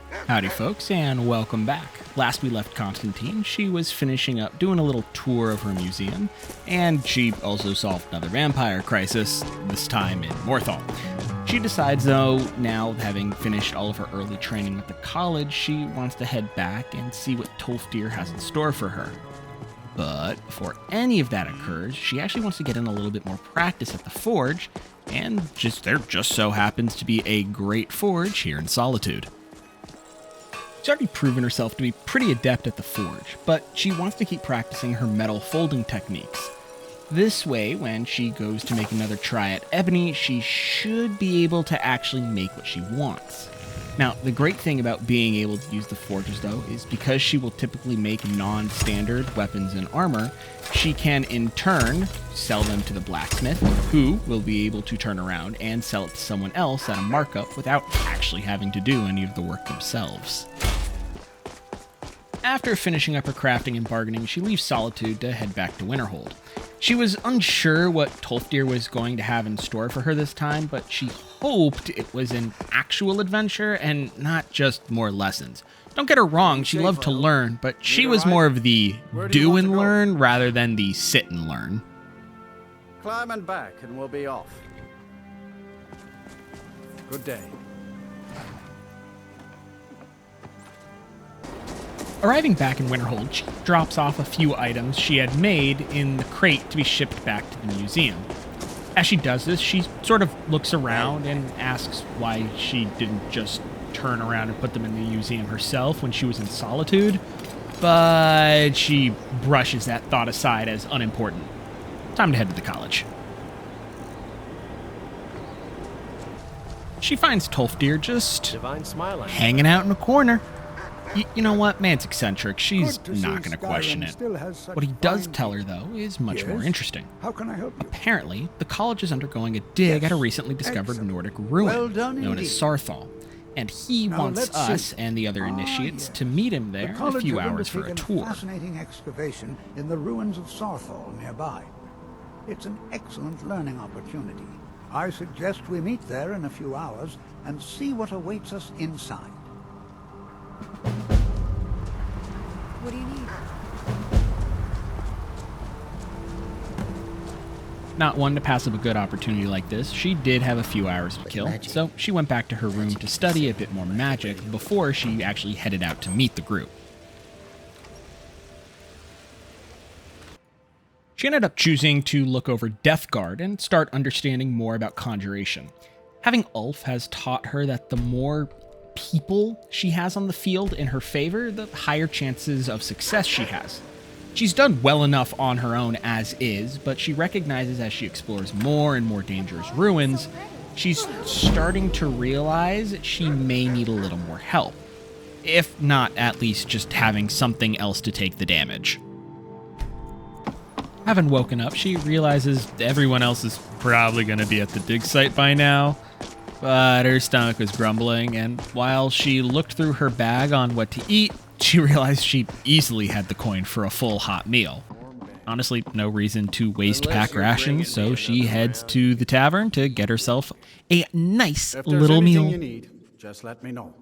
Howdy folks, and welcome back. Last we left Constantine, she was finishing up doing a little tour of her museum, and she also solved another vampire crisis, this time in Morthal. She decides though, now having finished all of her early training at the college, she wants to head back and see what Tolfdir has in store for her. But before any of that occurs, she actually wants to get in a little bit more practice at the forge, and there just so happens to be a great forge here in Solitude. She's already proven herself to be pretty adept at the forge, but she wants to keep practicing her metal folding techniques. This way, when she goes to make another try at ebony, she should be able to actually make what she wants. Now, the great thing about being able to use the forges, though, is because she will typically make non-standard weapons and armor, she can, in turn, sell them to the blacksmith, who will be able to turn around and sell it to someone else at a markup without actually having to do any of the work themselves. After finishing up her crafting and bargaining, she leaves Solitude to head back to Winterhold. She was unsure what Tolfdir was going to have in store for her this time, but she hoped it was an actual adventure and not just more lessons. Don't get her wrong, she loved to learn, but she was more of the do and learn rather than the sit and learn. Climb and back and we'll be off. Good day. Arriving back in Winterhold, she drops off a few items she had made in the crate to be shipped back to the museum. As she does this, she sort of looks around and asks why she didn't just turn around and put them in the museum herself when she was in Solitude, but she brushes that thought aside as unimportant. Time to head to the college. She finds Tolfdir just hanging out in a corner. You know what? Man's eccentric. She's not going to question it. What he does tell her, though, is much more interesting. How can I help you? Apparently, the college is undergoing a dig at a recently discovered Nordic ruin known as Sarthal, and he wants us and the other initiates to meet him there in a few hours for a tour. Fascinating excavation in the ruins of Sarthal nearby. It's an excellent learning opportunity. I suggest we meet there in a few hours and see what awaits us inside. What do you need? Not one to pass up a good opportunity like this, she did have a few hours to kill, so she went back to her room to study a bit more magic before she actually headed out to meet the group. She ended up choosing to look over Death Guard and start understanding more about conjuration. Having Ulf has taught her that the more people she has on the field in her favor, the higher chances of success she has. She's done well enough on her own as is, but she recognizes as she explores more and more dangerous ruins, she's starting to realize she may need a little more help. If not, at least just having something else to take the damage. Having woken up, she realizes everyone else is probably going to be at the dig site by now. But her stomach was grumbling, and while she looked through her bag on what to eat, she realized she easily had the coin for a full hot meal. Honestly, no reason to waste pack rations, so she heads to the tavern to get herself a nice little meal. You need, just let me know.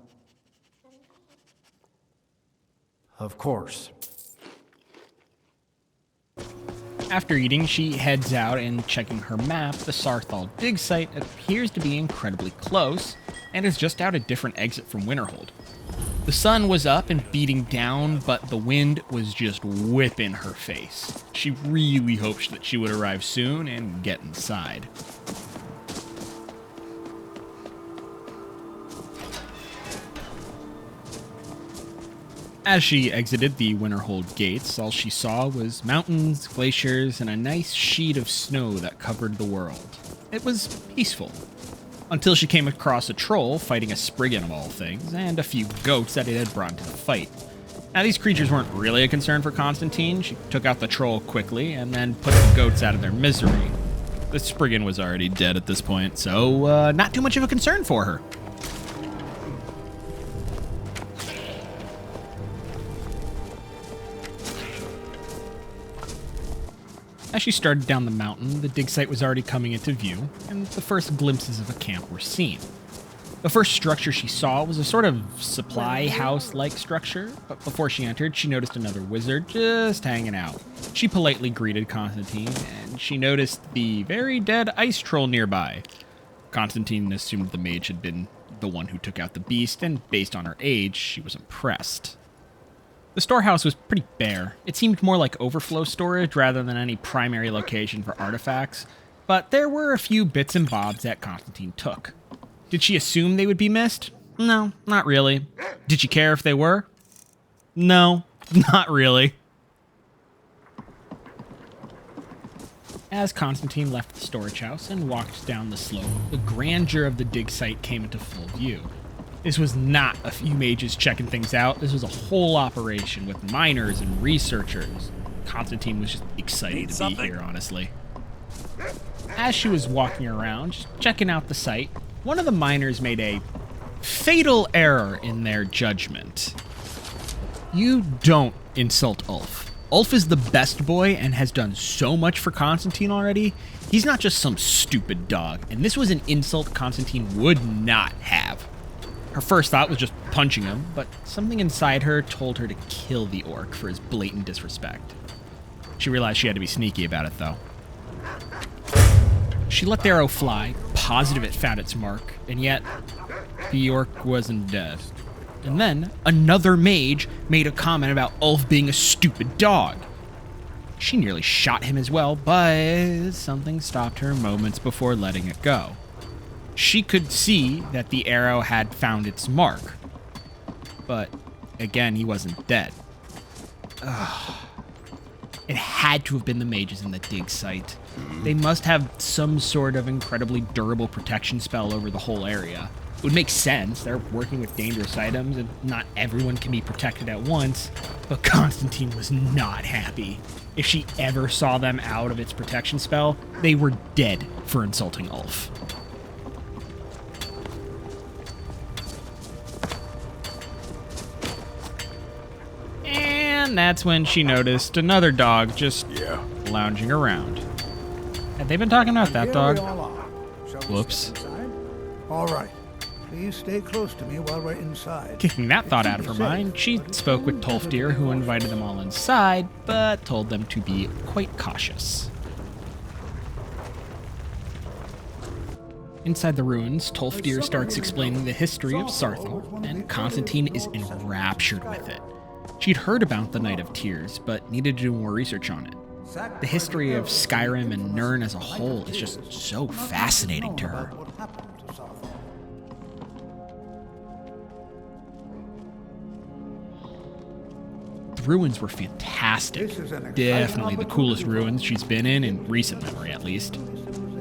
Of course. After eating, she heads out and checking her map, the Sarthal dig site appears to be incredibly close and is just out a different exit from Winterhold. The sun was up and beating down, but the wind was just whipping her face. She really hoped that she would arrive soon and get inside. As she exited the Winterhold gates, all she saw was mountains, glaciers, and a nice sheet of snow that covered the world. It was peaceful. Until she came across a troll fighting a Spriggan of all things, and a few goats that it had brought to the fight. Now, these creatures weren't really a concern for Constantine. She took out the troll quickly, and then put the goats out of their misery. The Spriggan was already dead at this point, so not too much of a concern for her. As she started down the mountain, the dig site was already coming into view, and the first glimpses of a camp were seen. The first structure she saw was a sort of supply house-like structure, but before she entered, she noticed another wizard just hanging out. She politely greeted Constantine, and she noticed the very dead ice troll nearby. Constantine assumed the mage had been the one who took out the beast, and based on her age, she was impressed. The storehouse was pretty bare. It seemed more like overflow storage rather than any primary location for artifacts, but there were a few bits and bobs that Constantine took. Did she assume they would be missed? No, not really. Did she care if they were? No, not really. As Constantine left the storage house and walked down the slope, the grandeur of the dig site came into full view. This was not a few mages checking things out. This was a whole operation with miners and researchers. Constantine was just excited to be here, honestly. As she was walking around, just checking out the site, one of the miners made a fatal error in their judgment. You don't insult Ulf. Ulf is the best boy and has done so much for Constantine already. He's not just some stupid dog, and this was an insult Constantine would not have. Her first thought was just punching him, but something inside her told her to kill the orc for his blatant disrespect. She realized she had to be sneaky about it, though. She let the arrow fly, positive it found its mark, and yet the orc wasn't dead. And then another mage made a comment about Ulf being a stupid dog. She nearly shot him as well, but something stopped her moments before letting it go. She could see that the arrow had found its mark, but again, he wasn't dead. Ugh. It had to have been the mages in the dig site. They must have some sort of incredibly durable protection spell over the whole area. It would make sense. They're working with dangerous items, and not everyone can be protected at once. But Constantine was not happy. If she ever saw them out of its protection spell, they were dead for insulting Ulf. And that's when she noticed another dog just lounging around. Had they been talking about that dog? Whoops. All right. Please stay close to me while we're inside. Kicking that thought out of her mind, she spoke with Tolfdir, who invited them all inside, but told them to be quite cautious. Inside the ruins, Tolfdir starts explaining the history of Sarthal, and Constantine is enraptured with it. She'd heard about the Night of Tears, but needed to do more research on it. The history of Skyrim and Nirn as a whole is just so fascinating to her. The ruins were fantastic. Definitely the coolest ruins she's been in recent memory at least.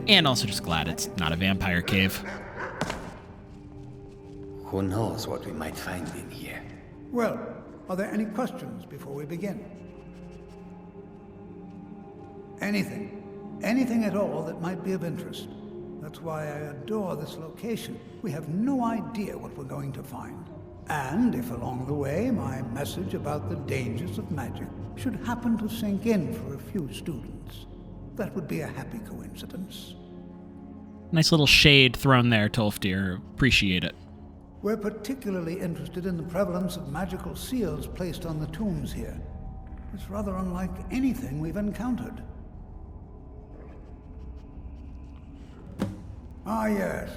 And also just glad it's not a vampire cave. Who knows what we might find in here? Well, are there any questions before we begin? Anything at all that might be of interest. That's why I adore this location. We have no idea what we're going to find. And if along the way my message about the dangers of magic should happen to sink in for a few students, that would be a happy coincidence. Nice little shade thrown there, Tolfdir. Appreciate it. We're particularly interested in the prevalence of magical seals placed on the tombs here. It's rather unlike anything we've encountered. Ah, yes.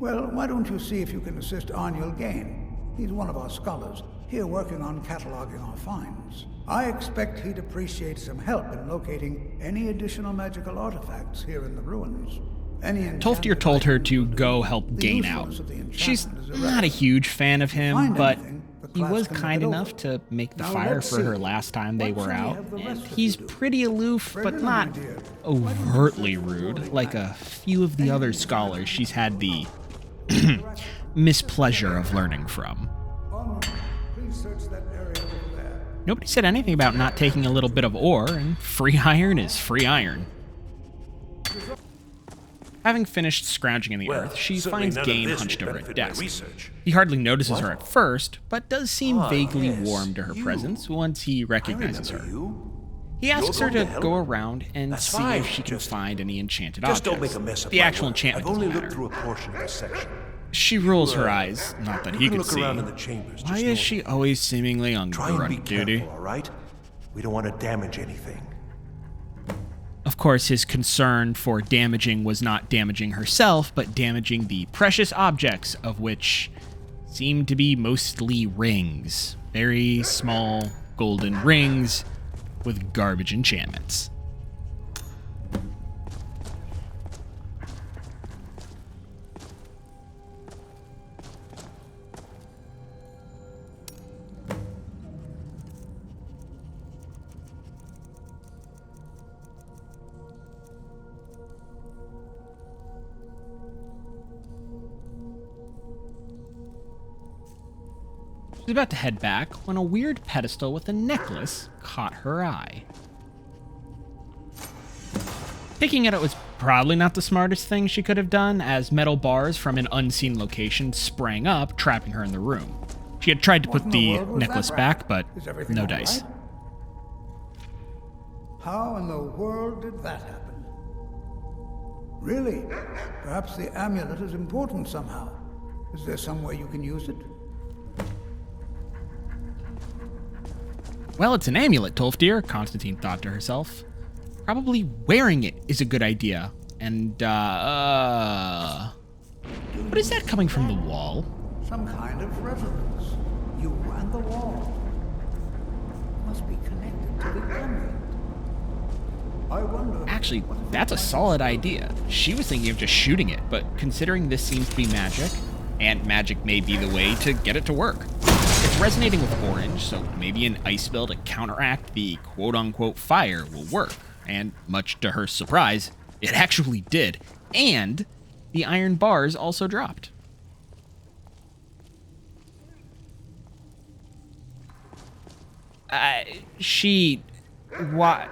Well, why don't you see if you can assist Arniel Gain? He's one of our scholars, here working on cataloging our finds. I expect he'd appreciate some help in locating any additional magical artifacts here in the ruins. Tolfdir told her to go help Gain out. She's not a huge fan of him, but he was kind enough to make the fire for her last time they were out, and he's pretty aloof, but not overtly rude, like a few of the other scholars she's had the mispleasure of learning from. Nobody said anything about not taking a little bit of ore, and free iron is free iron. Having finished scrounging in the earth, she finds Gain hunched over a desk. He hardly notices her at first, but does seem vaguely warm to her presence once he recognizes her. He asks her to go around and see if she can find any enchanted objects. Just don't make a mess of the actual enchantment I've only doesn't looked matter. through a portion of the section. She rolls her eyes, not that he You can could look see. around in the chambers. Why just is north. she always seemingly on Try and be grunt duty? careful, all right? We don't want to damage anything. Of course, his concern for damaging was not damaging herself, but damaging the precious objects, of which seemed to be mostly rings. Very small golden rings with garbage enchantments. She was about to head back when a weird pedestal with a necklace caught her eye. Picking it up was probably not the smartest thing she could have done, as metal bars from an unseen location sprang up, trapping her in the room. She had tried to put the necklace back, but no dice. How in the world did that happen? Really? Perhaps the amulet is important somehow. Is there some way you can use it? Well, it's an amulet, Tolfdir, Constantine thought to herself. Probably wearing it is a good idea. And, what is that coming from the wall? Some kind of resonance. You and the wall. Must be connected to the amulet. I wonder... Actually, that's a solid idea. She was thinking of just shooting it, but considering this seems to be magic, and magic may be the way to get it to work. It's resonating with orange, so maybe an ice spell to counteract the quote-unquote fire will work. And much to her surprise, it actually did. And the iron bars also dropped. What?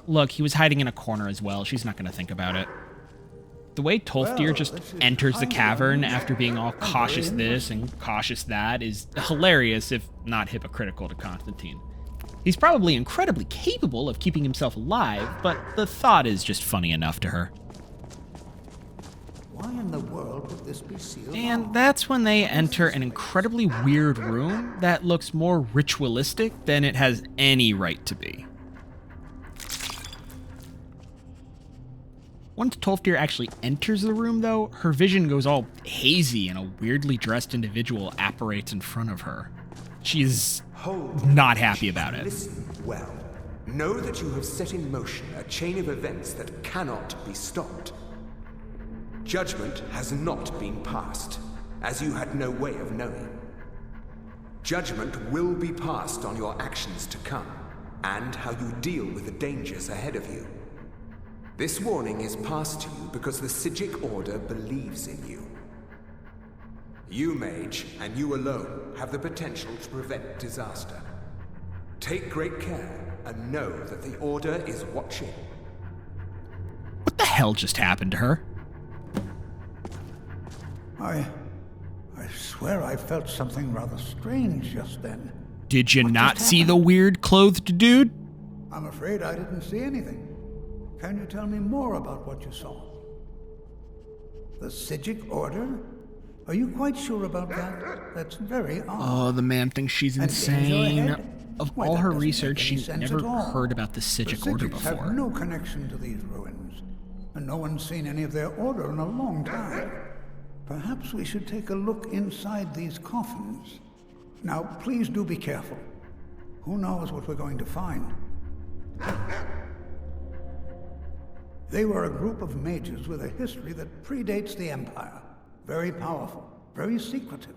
Look, he was hiding in a corner as well. She's not going to think about it. The way Tolfdir just enters the cavern after being all cautious this and cautious that is hilarious, if not hypocritical, to Constantine. He's probably incredibly capable of keeping himself alive, but the thought is just funny enough to her. Why in the world would this be sealed And off? that's when they enter an incredibly weird room that looks more ritualistic than it has any right to be. Once Tolfdir actually enters the room, though, her vision goes all hazy and a weirdly dressed individual apparates in front of her. She is not happy about it. Listen well. Know that you have set in motion a chain of events that cannot be stopped. Judgment has not been passed, as you had no way of knowing. Judgment will be passed on your actions to come, and how you deal with the dangers ahead of you. This warning is passed to you because the Psijic Order believes in you. You, Mage, and you alone, have the potential to prevent disaster. Take great care, and know that the Order is watching. What the hell just happened to her? I swear I felt something rather strange just then. Did you What not just see the happened? weird clothed dude? I'm afraid I didn't see anything. Can you tell me more about what you saw? The Psijic Order? Are you quite sure about that? That's very odd. Oh, the man thinks she's And danger insane. ahead? Of Why, all that her doesn't make research, any she's sense never at all. heard about the Psijic Order Psijics have before. no connection to these ruins, and no one's seen any of their order in a long time. Perhaps we should take a look inside these coffins. Now, please do be careful. Who knows what we're going to find? They were a group of mages with a history that predates the Empire. Very powerful, very secretive.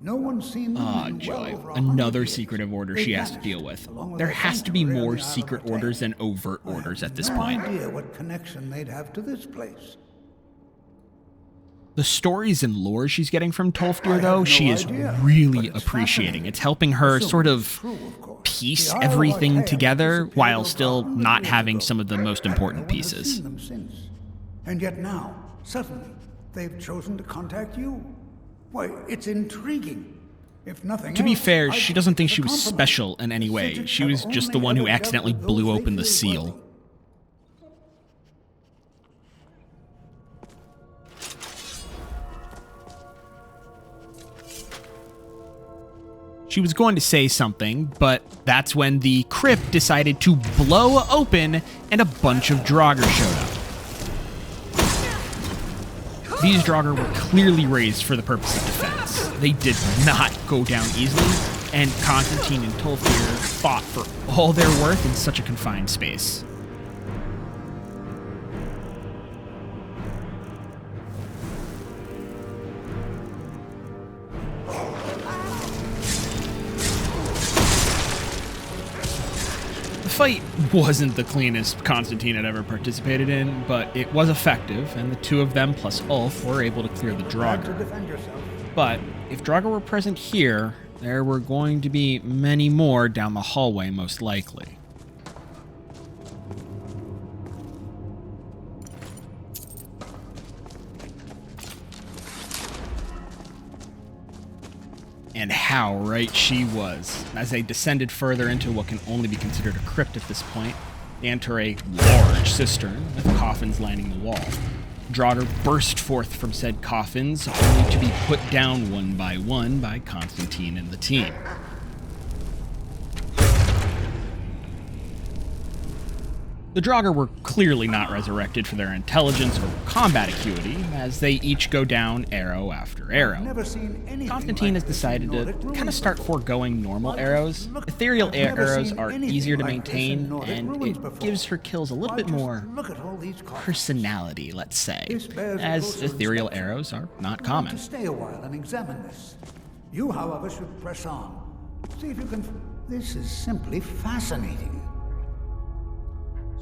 No one's seen them Ah, in joy. well over 100 Another years. secretive order They she has to vanished, deal with. along with There their has to be sanctuary on more the Isle of secret Artaeum. orders than overt I orders have at this no point. idea what connection they'd have to this place. The stories and lore she's getting from I Tolfdir, have though, no she is idea, really but it's appreciating. fascinating. It's helping her Assuming sort it's of true, of course. piece The Isle of everything Artaeum together disappeared while over still 100 not years having ago. some of the most important No one has pieces. seen them since. And yet now, suddenly, they've chosen to contact you. Why, it's intriguing. If nothing To be else, fair, I'd she doesn't think it's a she was compromise. special in any The way. Psijics She have was just the only one who ever dealt accidentally with blew those open the they feel seal. worthy. She was going to say something, but that's when the crypt decided to blow open and a bunch of Draugr showed up. These Draugr were clearly raised for the purpose of defense. They did not go down easily, and Constantine and Tolfir fought for all their worth in such a confined space. The fight wasn't the cleanest Constantine had ever participated in, but it was effective, and the two of them plus Ulf were able to clear the Draugr. But if Draugr were present here, there were going to be many more down the hallway, most likely. And how right she was. As they descended further into what can only be considered a crypt at this point, they enter a large cistern with coffins lining the wall. Draugr burst forth from said coffins, only to be put down one by Constantine and the team. The Draugr were clearly not resurrected for their intelligence or combat acuity, as they each go down arrow after arrow. Constantine has decided to kind of start foregoing normal arrows. Ethereal arrows are easier to maintain, and it gives her kills a little bit more personality, let's say, as ethereal arrows are not common. Stay a while and examine this. You, however, should press on. See if you can. This is simply fascinating.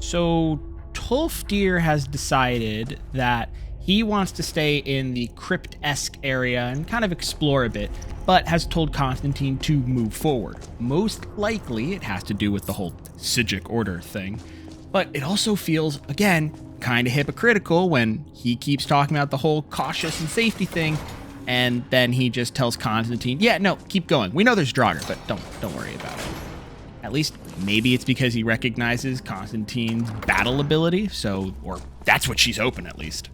So Tolfdir has decided that he wants to stay in the crypt-esque area and kind of explore a bit, but has told Constantine to move forward. Most likely it has to do with the whole Sijic order thing, but it also feels, again, kind of hypocritical when he keeps talking about the whole cautious and safety thing, and then he just tells Constantine, yeah, no, keep going. We know there's Draugr, but don't worry about it. At least, maybe it's because he recognizes Constantine's battle ability, or that's what she's hoping at least.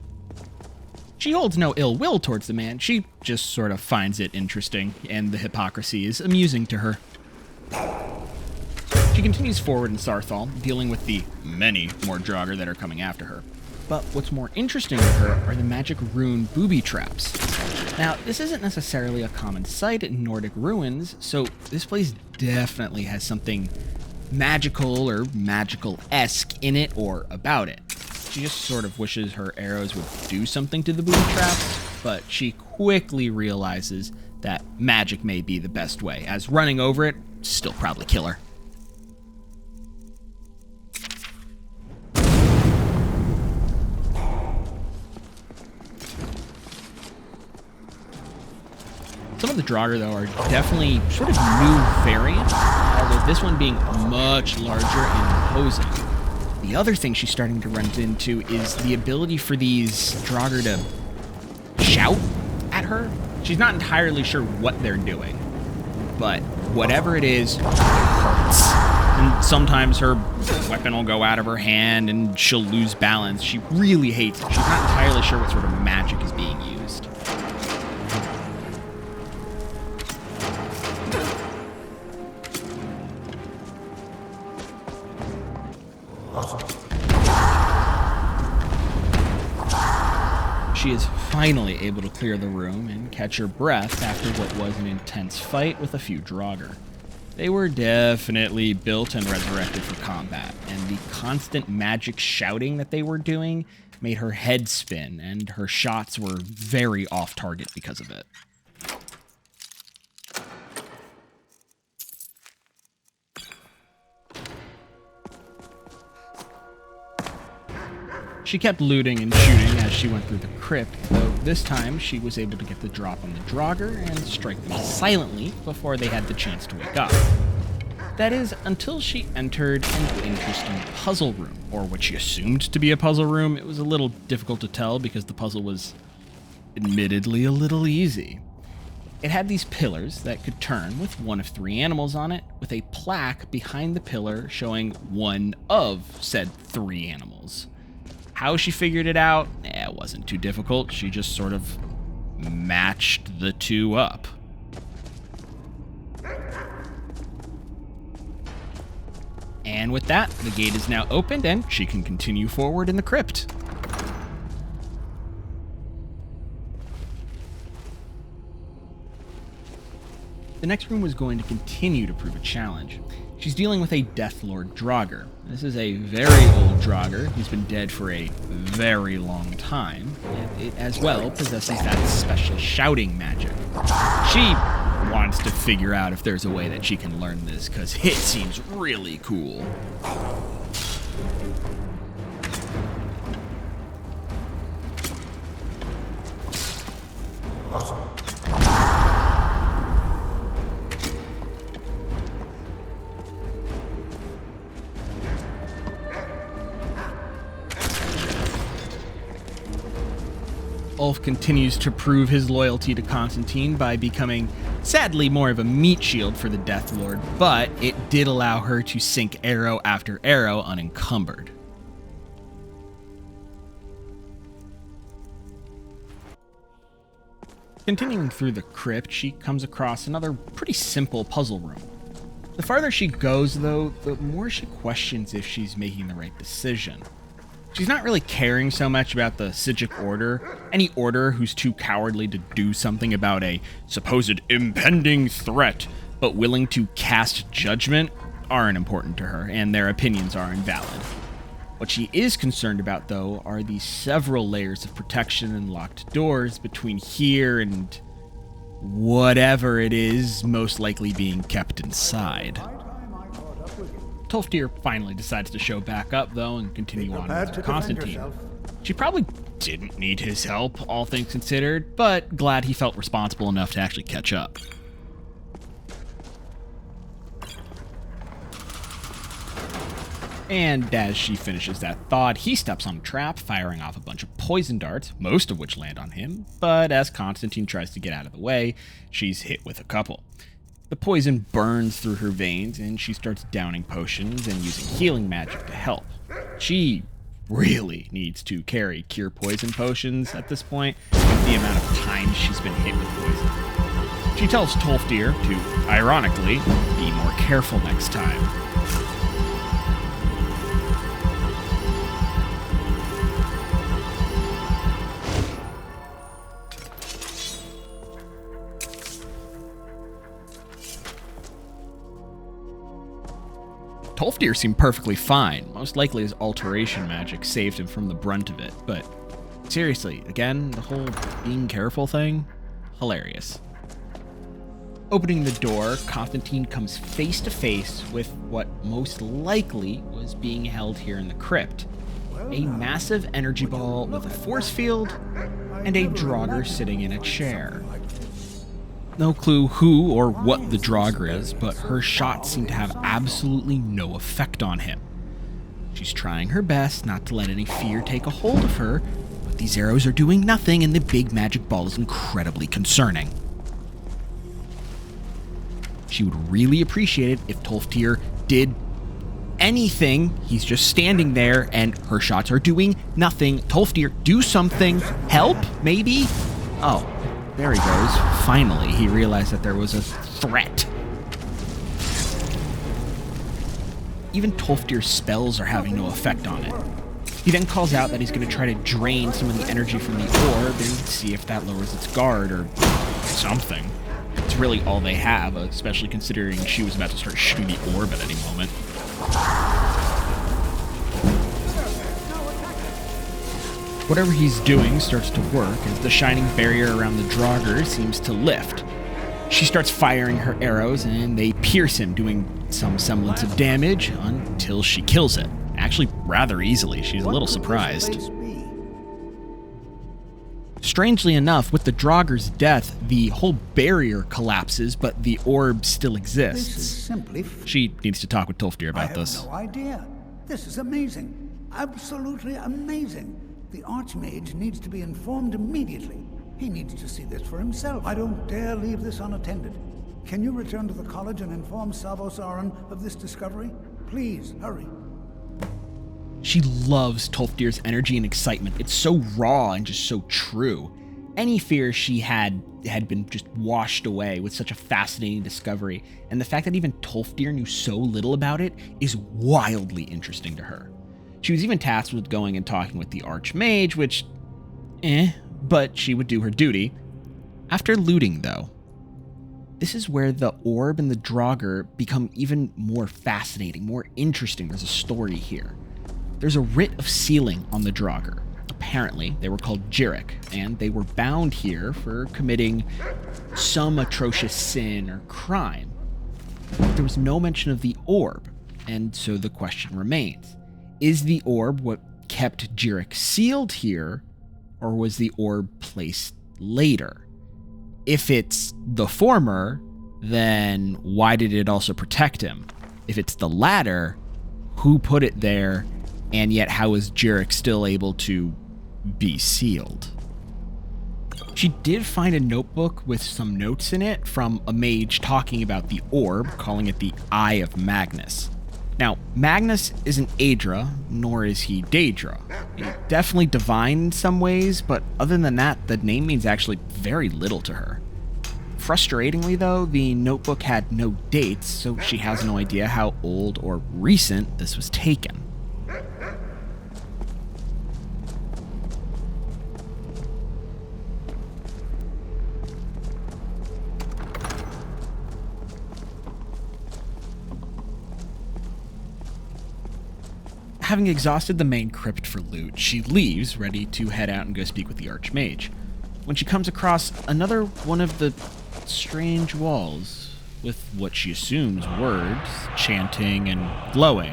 She holds no ill will towards the man, she just sort of finds it interesting, and the hypocrisy is amusing to her. She continues forward in Saarthal, dealing with the many more Draugr that are coming after her. But what's more interesting to her are the magic rune booby traps. Now, this isn't necessarily a common sight in Nordic ruins, so this place definitely has something magical or magical-esque in it or about it. She just sort of wishes her arrows would do something to the booby traps, but she quickly realizes that magic may be the best way, as running over it still probably kill her. Some of the Draugr, though, are definitely sort of new variants, although this one being much larger and imposing. The other thing she's starting to run into is the ability for these Draugr to shout at her. She's not entirely sure what they're doing, but whatever it is, it hurts. And sometimes her weapon will go out of her hand and she'll lose balance. She really hates it. She's not entirely sure what sort of magic is being used. She is finally able to clear the room and catch her breath after what was an intense fight with a few Draugr. They were definitely built and resurrected for combat, and the constant magic shouting that they were doing made her head spin, and her shots were very off-target because of it. She kept looting and shooting as she went through the crypt, though this time she was able to get the drop on the Draugr and strike them silently before they had the chance to wake up. That is, until she entered an interesting puzzle room, or what she assumed to be a puzzle room. It was a little difficult to tell because the puzzle was admittedly a little easy. It had these pillars that could turn with one of 3 animals on it, with a plaque behind the pillar showing one of said 3 animals. How she figured it out, it wasn't too difficult. She just sort of matched the 2 up. And with that, the gate is now opened and she can continue forward in the crypt. The next room was going to continue to prove a challenge. She's dealing with a Death Lord Draugr. This is a very old Draugr. He's been dead for a very long time, and it as well possesses that special shouting magic. She wants to figure out if there's a way that she can learn this, because it seems really cool. Ulf continues to prove his loyalty to Constantine by becoming, sadly, more of a meat shield for the Death Lord, but it did allow her to sink arrow after arrow unencumbered. Continuing through the crypt, she comes across another pretty simple puzzle room. The farther she goes, though, the more she questions if she's making the right decision. She's not really caring so much about the Psijic Order. Any order who's too cowardly to do something about a supposed impending threat, but willing to cast judgment, aren't important to her, and their opinions are invalid. What she is concerned about, though, are the several layers of protection and locked doors between here and whatever it is most likely being kept inside. Tolfdir finally decides to show back up, though, and continue on with Constantine. She probably didn't need his help, all things considered, but glad he felt responsible enough to actually catch up. And as she finishes that thought, he steps on a trap, firing off a bunch of poison darts, most of which land on him, but as Constantine tries to get out of the way, she's hit with a couple. The poison burns through her veins, and she starts downing potions and using healing magic to help. She really needs to carry cure poison potions at this point, with the amount of times she's been hit with poison. She tells Tolfdir to, ironically, be more careful next time. Tolfdir seemed perfectly fine. Most likely his alteration magic saved him from the brunt of it, but seriously, again, the whole being careful thing? Hilarious. Opening the door, Constantine comes face to face with what most likely was being held here in the crypt. A massive energy ball with a force field and a Draugr sitting in a chair. No clue who or what the Draugr is, but her shots seem to have absolutely no effect on him. She's trying her best not to let any fear take a hold of her, but these arrows are doing nothing and the big magic ball is incredibly concerning. She would really appreciate it if Tolfdir did anything. He's just standing there and her shots are doing nothing. Tolfdir, do something. Help, maybe? Oh. There he goes. Finally, he realized that there was a threat. Even Tolfdir's spells are having no effect on it. He then calls out that he's going to try to drain some of the energy from the orb and see if that lowers its guard or something. It's really all they have, especially considering she was about to start shooting the orb at any moment. Whatever he's doing starts to work as the shining barrier around the Draugr seems to lift. She starts firing her arrows and they pierce him, doing some semblance of damage until she kills it. Actually, rather easily. She's a little surprised. Strangely enough, with the Draugr's death, the whole barrier collapses, but the orb still exists. She needs to talk with Tolfdir about this. I have no idea. This is amazing. Absolutely amazing. The Archmage needs to be informed immediately. He needs to see this for himself. I don't dare leave this unattended. Can you return to the college and inform Savos Aran of this discovery? Please, hurry. She loves Tolfdir's energy and excitement. It's so raw and just so true. Any fear she had been just washed away with such a fascinating discovery, and the fact that even Tolfdir knew so little about it is wildly interesting to her. She was even tasked with going and talking with the Archmage, which, but she would do her duty. After looting, though, this is where the orb and the Draugr become even more fascinating, more interesting. There's a story here. There's a writ of sealing on the Draugr. Apparently, they were called Jirik, and they were bound here for committing some atrocious sin or crime. But there was no mention of the orb, and so the question remains. Is the orb what kept Jirik sealed here, or was the orb placed later? If it's the former, then why did it also protect him? If it's the latter, who put it there, and yet how is Jirik still able to be sealed? She did find a notebook with some notes in it from a mage talking about the orb, calling it the Eye of Magnus. Now, Magnus isn't Aedra, nor is he Daedra. He's definitely divine in some ways, but other than that, the name means actually very little to her. Frustratingly, though, the notebook had no dates, so she has no idea how old or recent this was taken. Having exhausted the main crypt for loot, she leaves, ready to head out and go speak with the Archmage, when she comes across another one of the strange walls, with what she assumes words, chanting and glowing.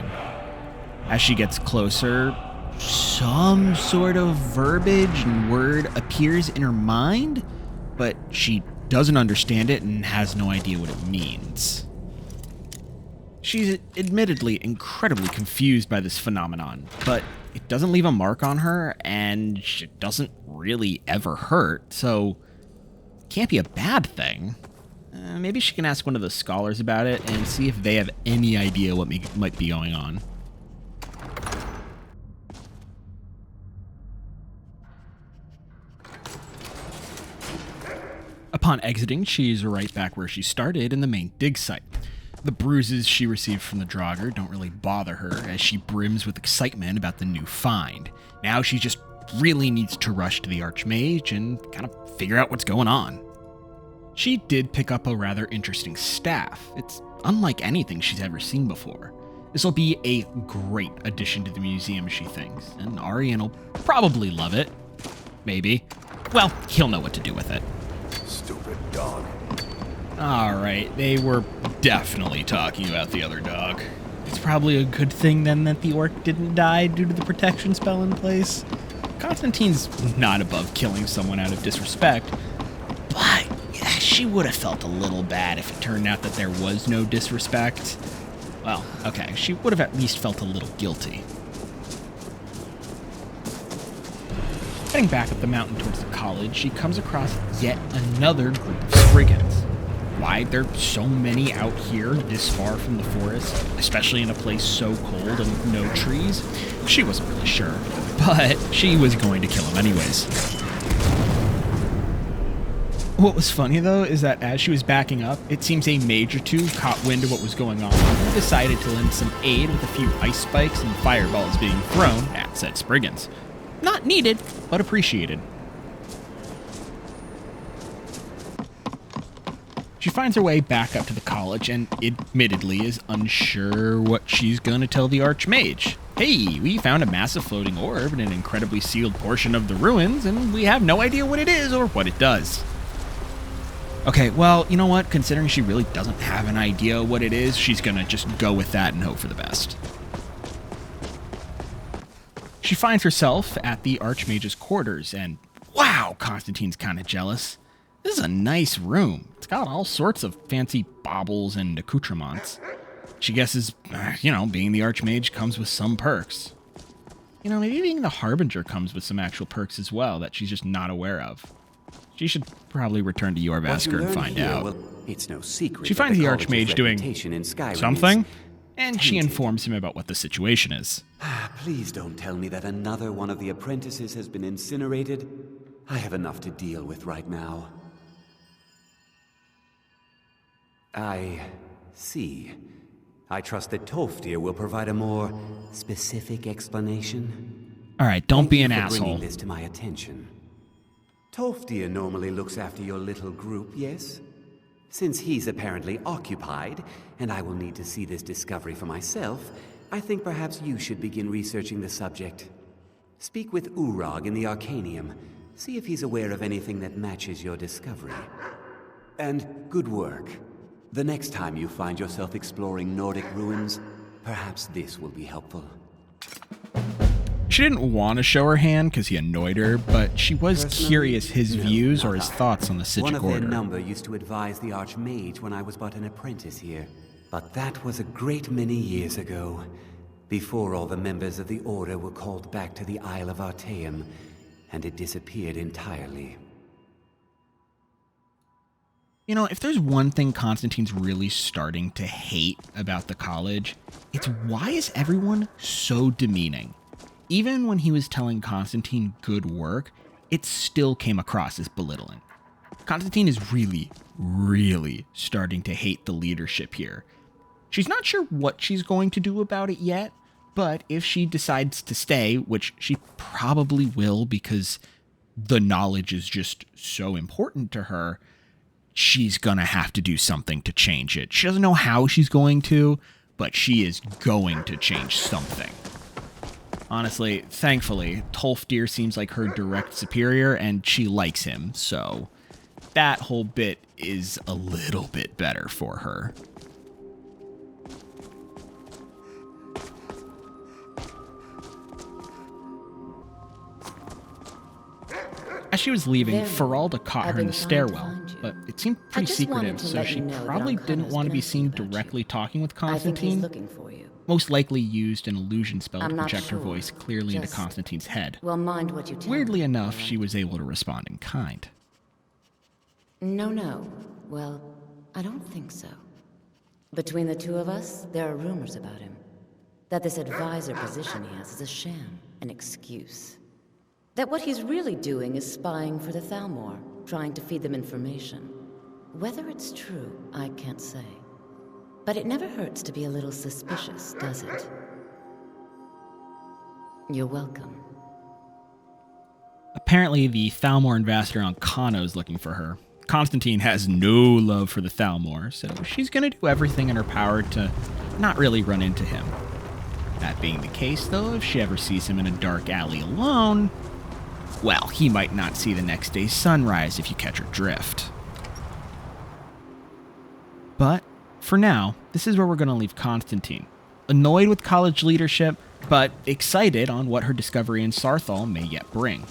As she gets closer, some sort of verbiage and word appears in her mind, but she doesn't understand it and has no idea what it means. She's admittedly incredibly confused by this phenomenon, but it doesn't leave a mark on her, and it doesn't really ever hurt, so it can't be a bad thing. Maybe she can ask one of the scholars about it and see if they have any idea what might be going on. Upon exiting, she's right back where she started in the main dig site. The bruises she received from the Draugr don't really bother her, as she brims with excitement about the new find. Now she just really needs to rush to the Archmage and kind of figure out what's going on. She did pick up a rather interesting staff. It's unlike anything she's ever seen before. This will be a great addition to the museum, she thinks, and Arian will probably love it. Maybe. Well, he'll know what to do with it. Stupid dog. Alright, they were definitely talking about the other dog. It's probably a good thing then that the orc didn't die due to the protection spell in place. Constantine's not above killing someone out of disrespect, but she would have felt a little bad if it turned out that there was no disrespect. Well, okay, she would have at least felt a little guilty. Heading back up the mountain towards the college, she comes across yet another group of Spriggans. Why there are so many out here this far from the forest, especially in a place so cold and with no trees, she wasn't really sure, but she was going to kill him anyways. What was funny though is that as she was backing up, it seems a mage or two caught wind of what was going on and decided to lend some aid with a few ice spikes and fireballs being thrown at said Spriggans. Not needed, but appreciated. She finds her way back up to the college and admittedly is unsure what she's gonna tell the Archmage. Hey, we found a massive floating orb in an incredibly sealed portion of the ruins, and we have no idea what it is or what it does. Okay, well, you know what? Considering she really doesn't have an idea what it is, she's gonna just go with that and hope for the best. She finds herself at the Archmage's quarters, and wow, Constantine's kind of jealous. This is a nice room. It's got all sorts of fancy baubles and accoutrements. She guesses, being the Archmage comes with some perks. Maybe being the Harbinger comes with some actual perks as well that she's just not aware of. She should probably return to Jorvaskr and find out. Well, it's no secret. She finds the Archmage doing in Skyrim something, and she informs him about what the situation is. Please don't tell me that another one of the apprentices has been incinerated. I have enough to deal with right now. I see. I trust that Tolfdir will provide a more specific explanation. All right, don't Thank be you an for asshole. bringing this to my attention. Tolfdir normally looks after your little group, yes? Since he's apparently occupied, and I will need to see this discovery for myself, I think perhaps you should begin researching the subject. Speak with Urag in the Arcanium. See if he's aware of anything that matches your discovery. And good work. The next time you find yourself exploring Nordic ruins, perhaps this will be helpful. She didn't want to show her hand because he annoyed her, but she was Personally, curious his no, views or not his I. thoughts on the One Sijic of their Order. number used to advise the Archmage when I was but an apprentice here. But that was a great many years ago, before all the members of the Order were called back to the Isle of Artaeum, and it disappeared entirely. You know, if there's one thing Constantine's really starting to hate about the college, it's why is everyone so demeaning? Even when he was telling Constantine good work, it still came across as belittling. Constantine is really, really starting to hate the leadership here. She's not sure what she's going to do about it yet, but if she decides to stay, which she probably will because the knowledge is just so important to her, she's gonna have to do something to change it. She doesn't know how she's going to, but she is going to change something. Honestly, thankfully, Tolfdir seems like her direct superior, and she likes him, so that whole bit is a little bit better for her. As she was leaving, Very well. Feralda caught I've her in been the trying to stairwell, find you. but it seemed I pretty just wanted secretive, to so let she you know that probably Ankana's didn't want to been be seen asking about you. directly talking with I think he's Constantine. looking for you. Most likely used an illusion spell to I'm not project her sure. voice clearly into Just- Constantine's head. Well, mind what you tell Weirdly me, enough, alright? she was able to respond in kind. No. Well, I don't think so. Between the two of us, there are rumors about him. That this advisor position he has is a sham, an excuse. That what he's really doing is spying for the Thalmor, trying to feed them information. Whether it's true, I can't say. But it never hurts to be a little suspicious, does it? You're welcome. Apparently, the Thalmor ambassador on Kano is looking for her. Constantine has no love for the Thalmor, so she's going to do everything in her power to not really run into him. That being the case, though, if she ever sees him in a dark alley alone, well, he might not see the next day's sunrise if you catch her drift. But for now, this is where we're going to leave Constantine. Annoyed with college leadership, but excited on what her discovery in Sarthal may yet bring.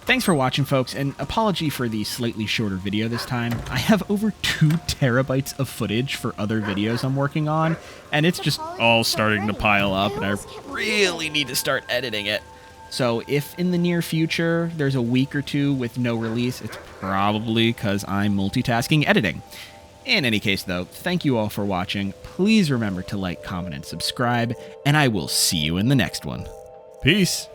Thanks for watching, folks, and apology for the slightly shorter video this time. I have over 2 terabytes of footage for other videos I'm working on, and it's just all starting to pile up, and I really need to start editing it. So if in the near future there's a week or 2 with no release, it's probably because I'm multitasking editing. In any case, though, thank you all for watching. Please remember to like, comment, and subscribe, and I will see you in the next one. Peace!